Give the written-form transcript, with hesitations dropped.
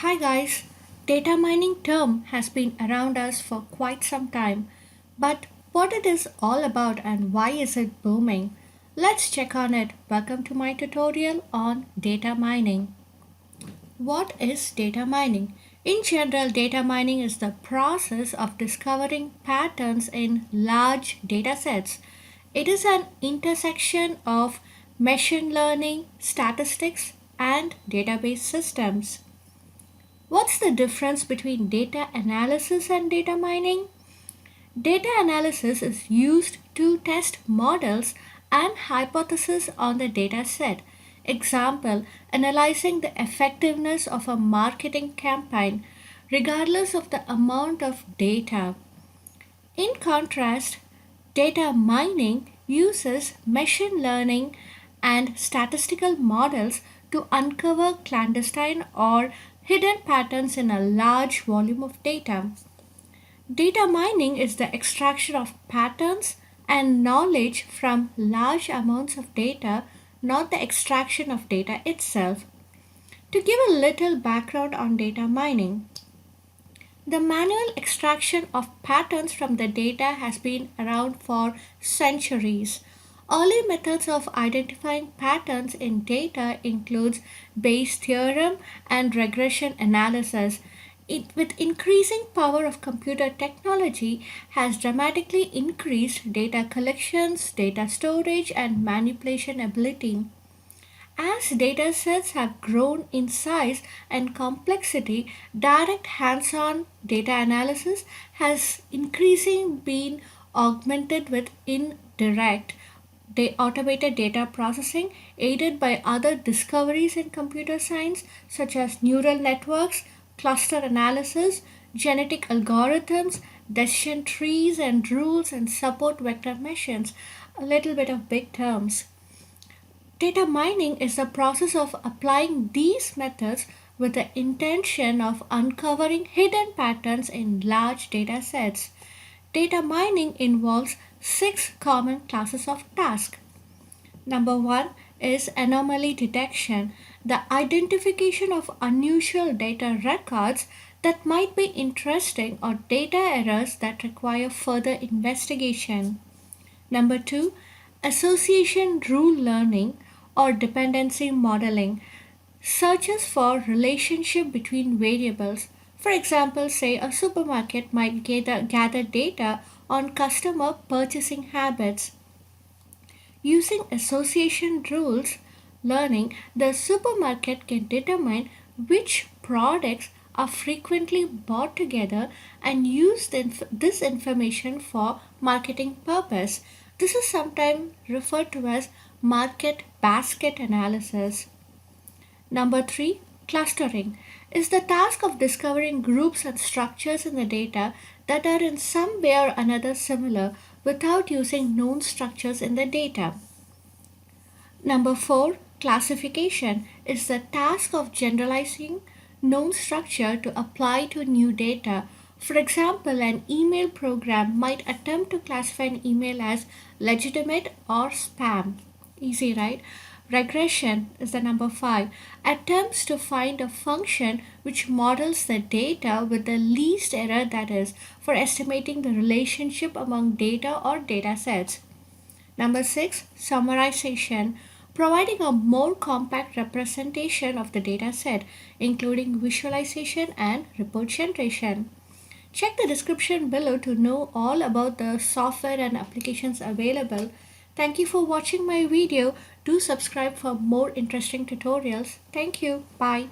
Hi guys, data mining term has been around us for quite some time, but what it is all about and why is it booming? Let's check on it. Welcome to my tutorial on data mining. What is data mining? In general, data mining is the process of discovering patterns in large data sets. It is an intersection of machine learning, statistics, and database systems. What's the difference between data analysis and data mining? Data analysis is used to test models and hypotheses on the data set. Example, analyzing the effectiveness of a marketing campaign regardless of the amount of data. In contrast, data mining uses machine learning and statistical models to uncover clandestine or hidden patterns in a large volume of data. Data mining is the extraction of patterns and knowledge from large amounts of data, not the extraction of data itself. To give a little background on data mining, the manual extraction of patterns from the data has been around for centuries. Early methods of identifying patterns in data includes Bayes' theorem and regression analysis. With increasing power of computer technology has dramatically increased data collections, data storage and manipulation ability. As datasets have grown in size and complexity, direct hands-on data analysis has increasingly been augmented with indirect automated data processing aided by other discoveries in computer science such as neural networks, cluster analysis, genetic algorithms, decision trees and rules and support vector machines. A little bit of big terms. Data mining is the process of applying these methods with the intention of uncovering hidden patterns in large data sets. Data mining involves six common classes of tasks. Number one is anomaly detection, the identification of unusual data records that might be interesting or data errors that require further investigation. Number two, association rule learning or dependency modeling searches for relationship between variables. For example, say a supermarket might gather data on customer purchasing habits. Using association rules learning, the supermarket can determine which products are frequently bought together and use this information for marketing purpose. This is sometimes referred to as market basket analysis. Number three, clustering is the task of discovering groups and structures in the data that are in some way or another similar without using known structures in the data. Number four, classification is the task of generalizing known structure to apply to new data. For example, an email program might attempt to classify an email as legitimate or spam. Easy, right? Regression is the number five. Attempts to find a function which models the data with the least error, that is, for estimating the relationship among data or data sets. Number six, summarization, providing a more compact representation of the data set, including visualization and report generation. Check the description below to know all about the software and applications available. Thank you for watching my video. Do subscribe for more interesting tutorials. Thank you. Bye.